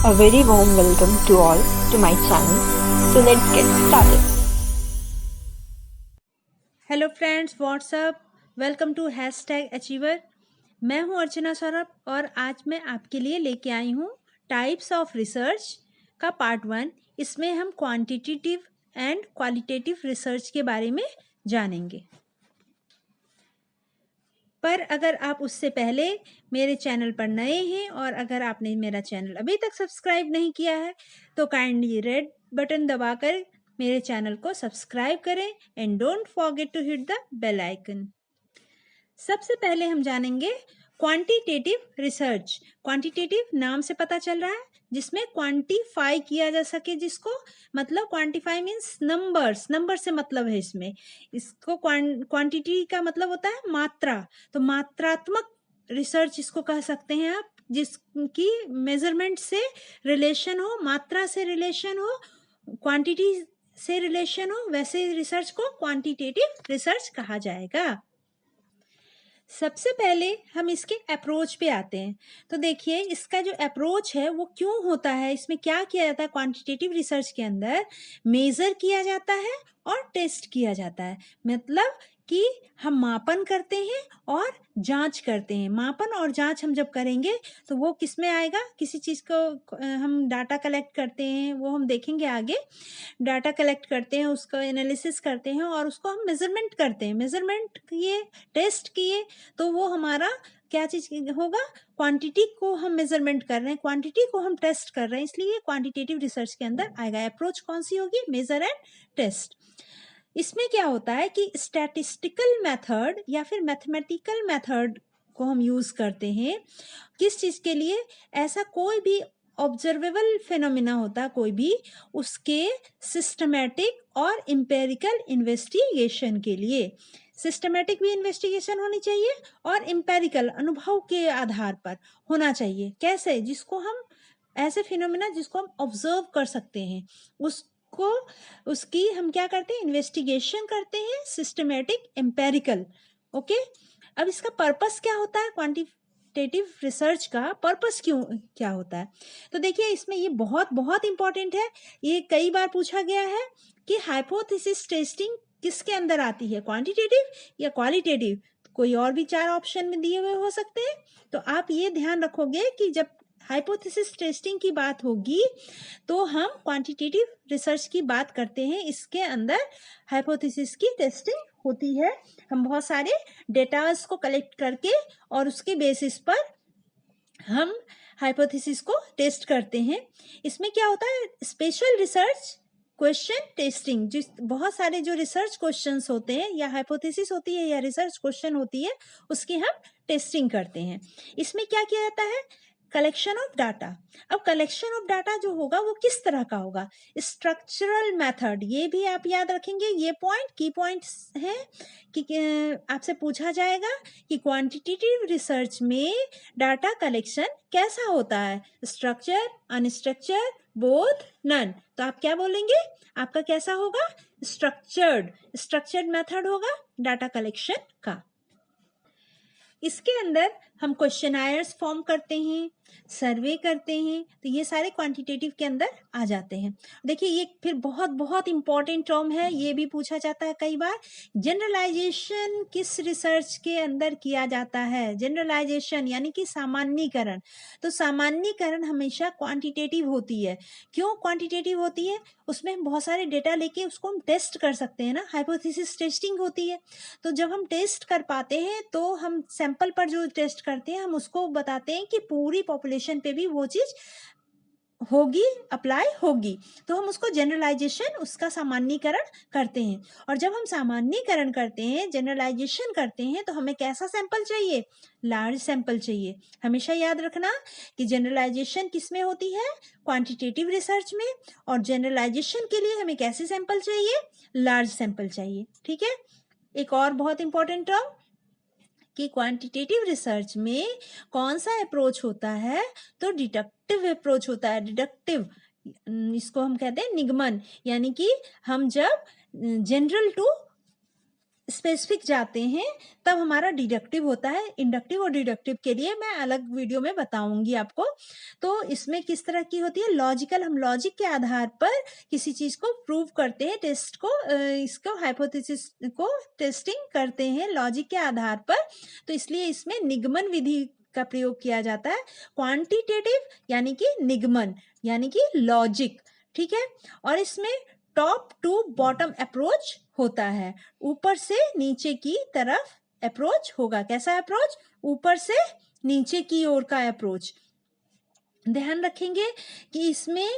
A very warm welcome to all to my channel. So let's get started. Hello friends, what's up, welcome to hashtag achiever. मैं हूं अर्चना सौरभ और आज मैं आपके लिए लेके आई हूं टाइप्स ऑफ रिसर्च का पार्ट 1। इसमें हम क्वांटिटेटिव एंड क्वालिटेटिव रिसर्च के बारे में जानेंगे। पर अगर आप उससे पहले मेरे चैनल पर नए हैं और अगर आपने मेरा चैनल अभी तक सब्सक्राइब नहीं किया है तो काइंडली रेड बटन दबाकर मेरे चैनल को सब्सक्राइब करें and don't forget to hit the bell icon. सबसे पहले हम जानेंगे क्वांटिटेटिव रिसर्च। क्वांटिटेटिव नाम से पता चल रहा है जिसमें क्वांटिफाई किया जा सके, जिसको मतलब क्वांटिफाई मीन्स नंबर्स, नंबर से मतलब है इसमें। इसको क्वांटिटी का मतलब होता है मात्रा, तो मात्रात्मक रिसर्च इसको कह सकते हैं आप, जिसकी मेजरमेंट से रिलेशन हो, मात्रा से रिलेशन हो, क्वांटिटी से रिलेशन हो, वैसे रिसर्च को क्वांटिटेटिव रिसर्च कहा जाएगा। सबसे पहले हम इसके अप्रोच पे आते हैं। तो देखिए इसका जो अप्रोच है वो क्यों होता है, इसमें क्या किया जाता है। क्वांटिटेटिव रिसर्च के अंदर मेजर किया जाता है और टेस्ट किया जाता है, मतलब कि हम मापन करते हैं और जांच करते हैं। मापन और जांच हम जब करेंगे तो वो किस में आएगा, किसी चीज़ को हम डाटा कलेक्ट करते हैं, वो हम देखेंगे आगे। डाटा कलेक्ट करते हैं, उसका एनालिसिस करते हैं और उसको हम मेजरमेंट करते हैं। मेजरमेंट किए, टेस्ट किए, तो वो हमारा क्या चीज होगा, क्वांटिटी को हम मेजरमेंट कर रहे हैं, क्वांटिटी को हम टेस्ट कर रहे हैं, इसलिए क्वांटिटेटिव रिसर्च के अंदर आएगा। अप्रोच कौन सी होगी, मेजर एंड टेस्ट। इसमें क्या होता है कि स्टैटिस्टिकल मेथड या फिर मैथमेटिकल मेथड को हम यूज करते हैं। किस चीज के लिए, ऐसा कोई भी ऑब्जर्वेबल फेनोमिना होता है कोई भी, उसके सिस्टमैटिक और इम्पेरिकल इन्वेस्टिगेशन के लिए। सिस्टमैटिक भी इन्वेस्टिगेशन होनी चाहिए और इम्पेरिकल अनुभव के आधार पर होना चाहिए। कैसे, जिसको हम ऐसे फिनोमिना जिसको हम ऑब्जर्व कर सकते हैं, उसको उसकी हम क्या करते हैं, इन्वेस्टिगेशन करते हैं, सिस्टमैटिक एम्पेरिकल। ओके, अब इसका पर्पस क्या होता है, क्वांटिटेटिव रिसर्च का पर्पस क्यों क्या होता है। तो देखिए इसमें ये बहुत बहुत इंपॉर्टेंट है, ये कई बार पूछा गया है कि हाइपोथेसिस टेस्टिंग किसके अंदर आती है, क्वांटिटेटिव या क्वालिटेटिव। कोई और भी 4 ऑप्शन में दिए हुए हो सकते हैं। तो आप ये ध्यान रखोगे कि जब हाइपोथेसिस टेस्टिंग की बात होगी तो हम क्वांटिटेटिव रिसर्च की बात करते हैं। इसके अंदर हाइपोथेसिस की टेस्टिंग होती है। हम बहुत सारे डेटास को कलेक्ट करके और उसके बेसिस पर हम हाइपोथेसिस को टेस्ट करते हैं। इसमें क्या होता है, स्पेशल रिसर्च क्वेश्चन टेस्टिंग, जिस बहुत सारे जो रिसर्च क्वेश्चंस होते हैं या हाइपोथेसिस होती है या रिसर्च क्वेश्चन होती है, उसकी हम टेस्टिंग करते हैं। इसमें क्या किया जाता है, कलेक्शन ऑफ डाटा। अब कलेक्शन ऑफ डाटा जो होगा वो किस तरह का होगा, स्ट्रक्चरल मेथड। ये भी आप याद रखेंगे, ये पॉइंट की पॉइंट्स हैं कि आपसे पूछा जाएगा कि क्वांटिटेटिव रिसर्च में डाटा कलेक्शन कैसा होता है, स्ट्रक्चर, अनस्ट्रक्चर, बोथ, नन। तो आप क्या बोलेंगे, आपका कैसा होगा, स्ट्रक्चर्ड मेथड होगा डाटा कलेक्शन का। इसके अंदर हम क्वेश्चनायर्स फॉर्म करते हैं, सर्वे करते हैं, तो ये सारे क्वांटिटेटिव के अंदर आ जाते हैं। देखिए ये फिर बहुत बहुत इंपॉर्टेंट टर्म है, ये भी पूछा जाता है कई बार। जनरलाइजेशन किस रिसर्च के अंदर किया जाता है, जनरलाइजेशन यानी कि सामान्यीकरण। तो सामान्यीकरण हमेशा क्वांटिटेटिव होती है। क्यों क्वांटिटेटिव होती है, उसमें हम बहुत सारे डेटा लेके उसको हम टेस्ट कर सकते हैं ना, हाइपोथेसिस टेस्टिंग होती है। तो जब हम टेस्ट कर पाते हैं तो हम सैंपल पर जो टेस्ट करते हैं हम उसको बताते हैं कि पूरी पॉपुलेशन पे भी वो चीज होगी, अप्लाई होगी। तो हम उसको जनरलाइजेशन, उसका सामान्यीकरण करते हैं। और जब हम सामान्यीकरण करते हैं, जनरलाइजेशन करते हैं, तो हमें कैसा सैंपल चाहिए, लार्ज सैंपल चाहिए। हमेशा याद रखना कि जनरलाइजेशन किस में होती है, क्वांटिटेटिव रिसर्च में, और जनरलाइजेशन के लिए हमें कैसे सैंपल चाहिए, लार्ज सैंपल चाहिए। ठीक है। एक और बहुत इंपॉर्टेंट टर्म कि क्वांटिटेटिव रिसर्च में कौन सा अप्रोच होता है, तो डिडक्टिव अप्रोच होता है। डिडक्टिव, इसको हम कहते हैं निगमन, यानी कि हम जब जनरल टू स्पेसिफिक जाते हैं तब हमारा डिडक्टिव होता है। इंडक्टिव और डिडक्टिव के लिए मैं अलग वीडियो में बताऊंगी आपको। तो इसमें किस तरह की होती है, लॉजिकल, हम लॉजिक के आधार पर किसी चीज को प्रूव करते हैं, टेस्ट को इसको हाइपोथेसिस को टेस्टिंग करते हैं लॉजिक के आधार पर। तो इसलिए इसमें निगमन विधि का प्रयोग किया जाता है। क्वांटिटेटिव यानी कि निगमन यानी कि लॉजिक, ठीक है। और इसमें टॉप टू बॉटम अप्रोच होता है, ऊपर से नीचे की तरफ अप्रोच होगा। कैसा अप्रोच, ऊपर से नीचे की ओर का अप्रोच। ध्यान रखेंगे कि इसमें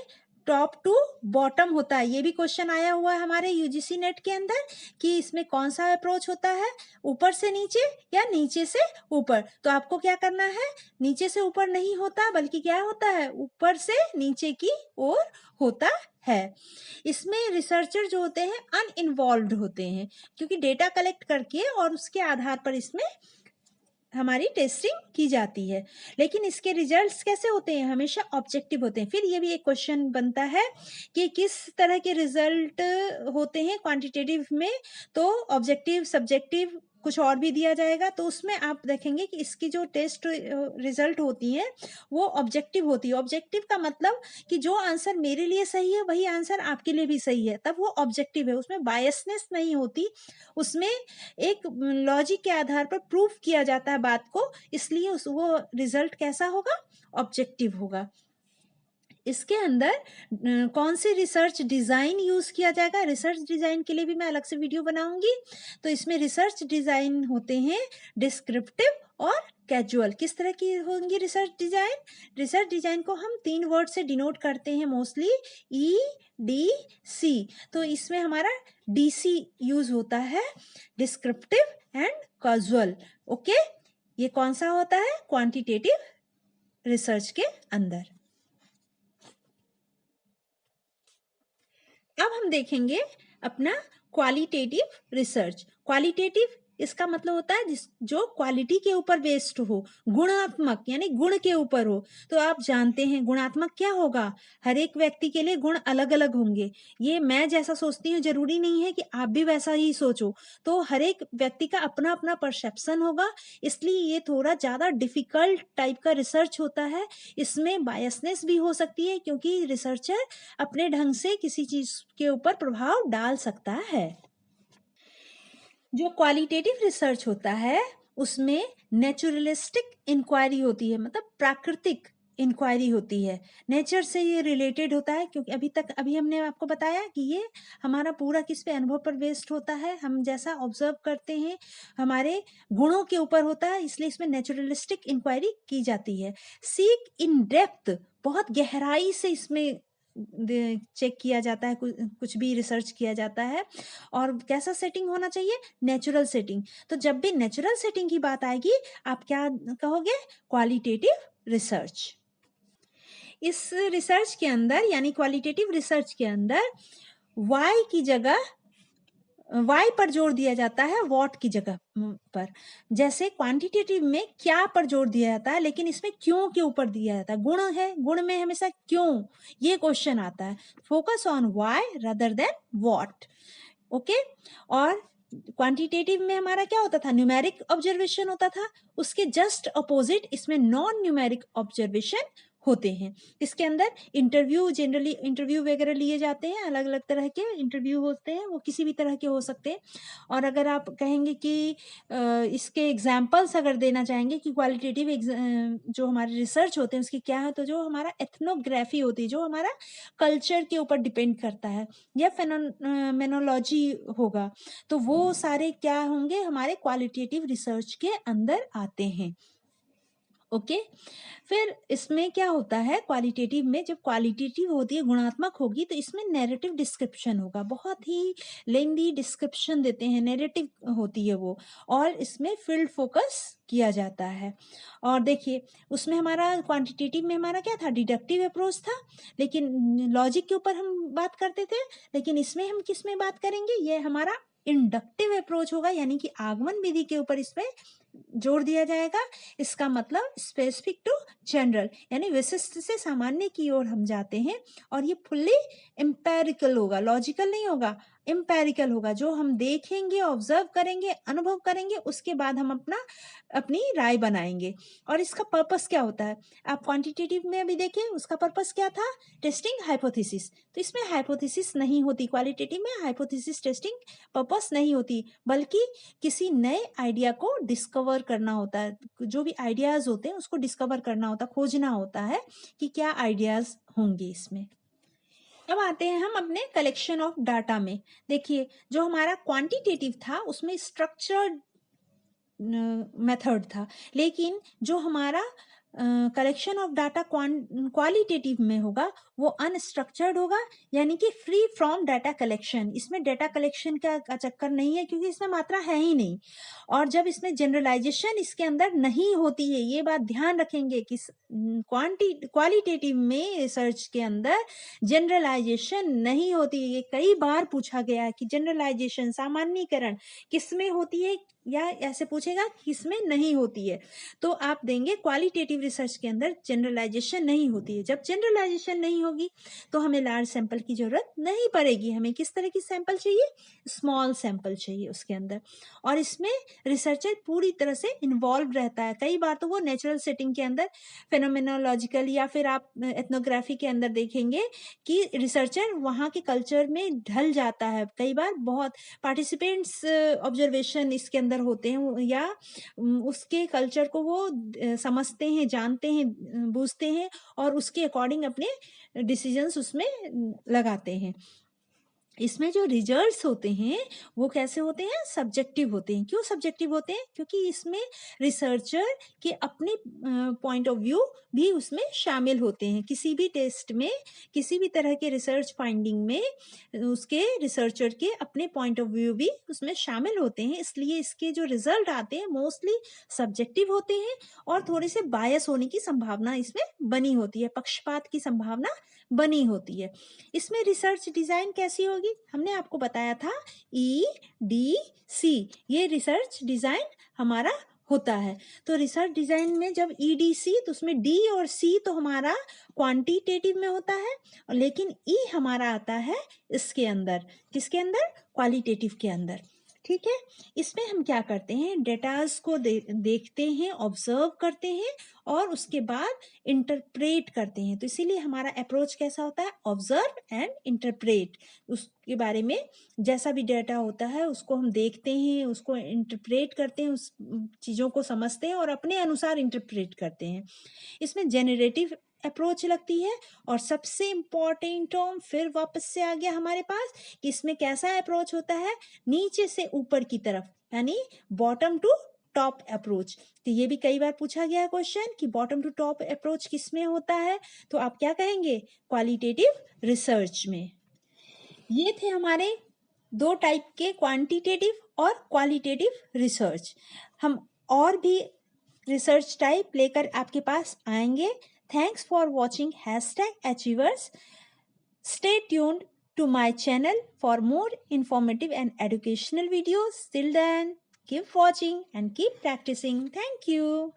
टॉप टू बॉटम होता है। ये भी क्वेश्चन आया हुआ है हमारे यूजीसी नेट के अंदर कि इसमें कौन सा अप्रोच होता है, ऊपर से नीचे या नीचे से ऊपर। तो आपको क्या करना है, नीचे से ऊपर नहीं होता बल्कि क्या होता है, ऊपर से नीचे की ओर होता है। इसमें रिसर्चर जो होते हैं अनइन्वॉल्व्ड होते हैं, क्योंकि डेटा कलेक्ट करके और उसके आधार पर इसमें हमारी टेस्टिंग की जाती है। लेकिन इसके रिजल्ट्स कैसे होते हैं, हमेशा ऑब्जेक्टिव होते हैं। फिर ये भी एक क्वेश्चन बनता है कि किस तरह के रिजल्ट होते हैं क्वांटिटेटिव में। तो ऑब्जेक्टिव, सब्जेक्टिव, कुछ और भी दिया जाएगा। तो उसमें आप देखेंगे कि इसकी जो टेस्ट रिजल्ट होती है वो ऑब्जेक्टिव होती है। ऑब्जेक्टिव का मतलब कि जो आंसर मेरे लिए सही है वही आंसर आपके लिए भी सही है, तब वो ऑब्जेक्टिव है। उसमें बायसनेस नहीं होती, उसमें एक लॉजिक के आधार पर प्रूफ किया जाता है बात को, इसलिए वो रिजल्ट कैसा होगा, ऑब्जेक्टिव होगा। इसके अंदर कौन सी रिसर्च डिजाइन यूज किया जाएगा, रिसर्च डिजाइन के लिए भी मैं अलग से वीडियो बनाऊंगी। तो इसमें रिसर्च डिजाइन होते हैं डिस्क्रिप्टिव और कैजुअल। किस तरह की होंगी रिसर्च डिजाइन, रिसर्च डिजाइन को हम 3 वर्ड से डिनोट करते हैं मोस्टली, EDC। तो इसमें हमारा DC यूज होता है, डिस्क्रिप्टिव एंड कैजुअल। ओके, ये कौन सा होता है, क्वांटिटेटिव रिसर्च के अंदर। अब हम देखेंगे अपना क्वालिटेटिव रिसर्च। क्वालिटेटिव इसका मतलब होता है जो क्वालिटी के ऊपर बेस्ड हो, गुणात्मक यानी गुण के ऊपर हो। तो आप जानते हैं गुणात्मक क्या होगा, हर एक व्यक्ति के लिए गुण अलग अलग होंगे। ये मैं जैसा सोचती हूँ जरूरी नहीं है कि आप भी वैसा ही सोचो। तो हर एक व्यक्ति का अपना अपना परसेप्शन होगा, इसलिए ये थोड़ा ज्यादा डिफिकल्ट टाइप का रिसर्च होता है। इसमें बायसनेस भी हो सकती है, क्योंकि रिसर्चर अपने ढंग से किसी चीज के ऊपर प्रभाव डाल सकता है। जो क्वालिटेटिव रिसर्च होता है उसमें नेचुरलिस्टिक इंक्वायरी होती है, मतलब प्राकृतिक इंक्वायरी होती है, नेचर से ये रिलेटेड होता है। क्योंकि अभी हमने आपको बताया कि ये हमारा पूरा किस पे, अनुभव पर बेस्ड होता है, हम जैसा ऑब्जर्व करते हैं हमारे गुणों के ऊपर होता है, इसलिए इसमें नेचुरलिस्टिक इंक्वायरी की जाती है। सीक इन डेप्थ, बहुत गहराई से इसमें चेक किया जाता है, कुछ भी रिसर्च किया जाता है। और कैसा सेटिंग होना चाहिए, नेचुरल सेटिंग। तो जब भी नेचुरल सेटिंग की बात आएगी आप क्या कहोगे, क्वालिटेटिव रिसर्च। इस रिसर्च के अंदर यानी क्वालिटेटिव रिसर्च के अंदर वाई की जगह, वाई पर जोर दिया जाता है वॉट की जगह पर। जैसे क्वांटिटेटिव में क्या पर जोर दिया जाता है, लेकिन इसमें क्यों के ऊपर दिया जाता है। गुण है, गुण में हमेशा क्यों ये क्वेश्चन आता है। Focus on why rather than what. Okay, और क्वांटिटेटिव में हमारा क्या होता था, न्यूमेरिक ऑब्जर्वेशन होता था। उसके जस्ट अपोजिट इसमें नॉन न्यूमेरिक ऑब्जर्वेशन होते हैं। इसके अंदर इंटरव्यू, जनरली इंटरव्यू वगैरह लिए जाते हैं, अलग अलग तरह के इंटरव्यू होते हैं, वो किसी भी तरह के हो सकते हैं। और अगर आप कहेंगे कि इसके एग्जाम्पल्स अगर देना चाहेंगे कि क्वालिटेटिव जो हमारे रिसर्च होते हैं उसकी क्या है, तो जो हमारा एथनोग्राफी होती है, जो हमारा कल्चर के ऊपर डिपेंड करता है, या फेनोमेनोलॉजी होगा, तो वो सारे क्या होंगे, हमारे क्वालिटेटिव रिसर्च के अंदर आते हैं। ओके, फिर इसमें क्या होता है, क्वालिटेटिव में जब क्वालिटेटिव होती है, गुणात्मक होगी, तो इसमें नैरेटिव डिस्क्रिप्शन होगा, बहुत ही लेंदी डिस्क्रिप्शन देते हैं, नैरेटिव होती है वो। और इसमें फील्ड फोकस किया जाता है। और देखिए उसमें हमारा क्वांटिटेटिव में हमारा क्या था, डिडक्टिव अप्रोच था, लेकिन लॉजिक के ऊपर हम बात करते थे। लेकिन इसमें हम किस में बात करेंगे, ये हमारा इंडक्टिव अप्रोच होगा, यानी कि आगमन विधि के ऊपर इसमें जोर दिया जाएगा। इसका मतलब स्पेसिफिक टू जनरल, यानी विशिष्ट से सामान्य की ओर हम जाते हैं। और ये फुल्ली एम्पेरिकल होगा, लॉजिकल नहीं होगा, एम्पेरिकल होगा, जो हम देखेंगे, ऑब्जर्व करेंगे, अनुभव करेंगे, उसके बाद हम अपनी राय बनाएंगे। और इसका पर्पस क्या होता है, आप क्वांटिटेटिव में अभी देखें, उसका पर्पस क्या था, टेस्टिंग हाइपोथेसिस। तो इसमें हाइपोथेसिस नहीं होती, क्वालिटेटिव में हाइपोथेसिस टेस्टिंग पर्पस नहीं होती, बल्कि किसी नए आइडिया को डिस्कवर करना होता है। जो भी आइडियाज होते हैं उसको डिस्कवर करना होता है, खोजना होता है कि क्या आइडियाज होंगे इसमें। अब आते हैं हम अपने कलेक्शन ऑफ डाटा में। देखिए, जो हमारा क्वांटिटेटिव था उसमें स्ट्रक्चर्ड मेथड था, लेकिन जो हमारा कलेक्शन ऑफ डाटा क्वालिटेटिव में होगा वो अनस्ट्रक्चर्ड होगा, यानी कि फ्री फ्रॉम डाटा कलेक्शन। इसमें डाटा कलेक्शन का चक्कर नहीं है, क्योंकि इसमें मात्रा है ही नहीं। और जब इसमें जनरलाइजेशन इसके अंदर नहीं होती है, ये बात ध्यान रखेंगे कि क्वालिटेटिव में रिसर्च के अंदर जनरलाइजेशन नहीं होती है। ये कई बार पूछा गया है कि जनरलाइजेशन, सामान्यीकरण किसमें होती है, या ऐसे पूछेगा किसमें नहीं होती है। तो आप देंगे क्वालिटेटिव रिसर्च के अंदर जनरलाइजेशन नहीं होती है। जब जनरलाइजेशन नहीं होगी तो हमें लार्ज सैंपल की जरूरत नहीं पड़ेगी। हमें किस तरह की सैंपल चाहिए, स्मॉल सैंपल चाहिए उसके अंदर। और इसमें रिसर्चर पूरी तरह से इन्वॉल्व रहता है। कई बार तो वो नेचुरल सेटिंग के अंदर, फेनोमेनोलॉजिकल या फिर आप एथनोग्राफी के अंदर देखेंगे कि रिसर्चर वहाँ के कल्चर में ढल जाता है। कई बार बहुत पार्टिसिपेंट्स ऑब्जर्वेशन इसके अंदर होते हैं, या उसके कल्चर को वो समझते हैं, जानते हैं, बूझते हैं, और उसके अकॉर्डिंग अपने डिसीजंस उसमें लगाते हैं। इसमें जो रिजल्ट्स होते हैं वो कैसे होते हैं, सब्जेक्टिव होते हैं। क्यों सब्जेक्टिव होते हैं, क्योंकि इसमें रिसर्चर के अपने पॉइंट ऑफ व्यू भी उसमें शामिल होते हैं। किसी भी टेस्ट में, किसी भी तरह के रिसर्च फाइंडिंग में उसके रिसर्चर के अपने पॉइंट ऑफ व्यू भी उसमें शामिल होते हैं। इसलिए इसके जो रिजल्ट आते हैं मोस्टली सब्जेक्टिव होते हैं, और थोड़े से बायस होने की संभावना इसमें बनी होती है, पक्षपात की संभावना बनी होती है। इसमें रिसर्च डिजाइन कैसी होगी, हमने आपको बताया था EDC, ये रिसर्च डिजाइन हमारा होता है। तो रिसर्च डिजाइन में जब EDC, तो उसमें D और C तो हमारा क्वांटिटेटिव में होता है, लेकिन E हमारा आता है इसके अंदर, किसके अंदर, क्वालिटेटिव के अंदर। ठीक है, इसमें हम क्या करते हैं, डेटास को देखते हैं, ऑब्जर्व करते हैं, और उसके बाद इंटरप्रेट करते हैं। तो इसीलिए हमारा अप्रोच कैसा होता है, ऑब्जर्व एंड इंटरप्रेट। उसके बारे में जैसा भी डेटा होता है उसको हम देखते हैं, उसको इंटरप्रेट करते हैं, उस चीज़ों को समझते हैं और अपने अनुसार इंटरप्रेट करते हैं। इसमें जेनरेटिव अप्रोच लगती है। और सबसे इम्पॉर्टेंट टर्म फिर वापस से आ गया हमारे पास कि इसमें कैसा अप्रोच होता है, नीचे से ऊपर की तरफ, यानी बॉटम टू टॉप अप्रोच। तो ये भी कई बार पूछा गया है क्वेश्चन कि बॉटम टू टॉप अप्रोच किसमें होता है, तो आप क्या कहेंगे, क्वालिटेटिव रिसर्च में। ये थे हमारे दो टाइप के, क्वांटिटेटिव और क्वालिटेटिव रिसर्च। हम और भी रिसर्च टाइप लेकर आपके पास आएंगे। Thanks for watching #Achievers. Stay tuned to my channel for more informative and educational videos. Till then, keep watching and keep practicing. Thank you.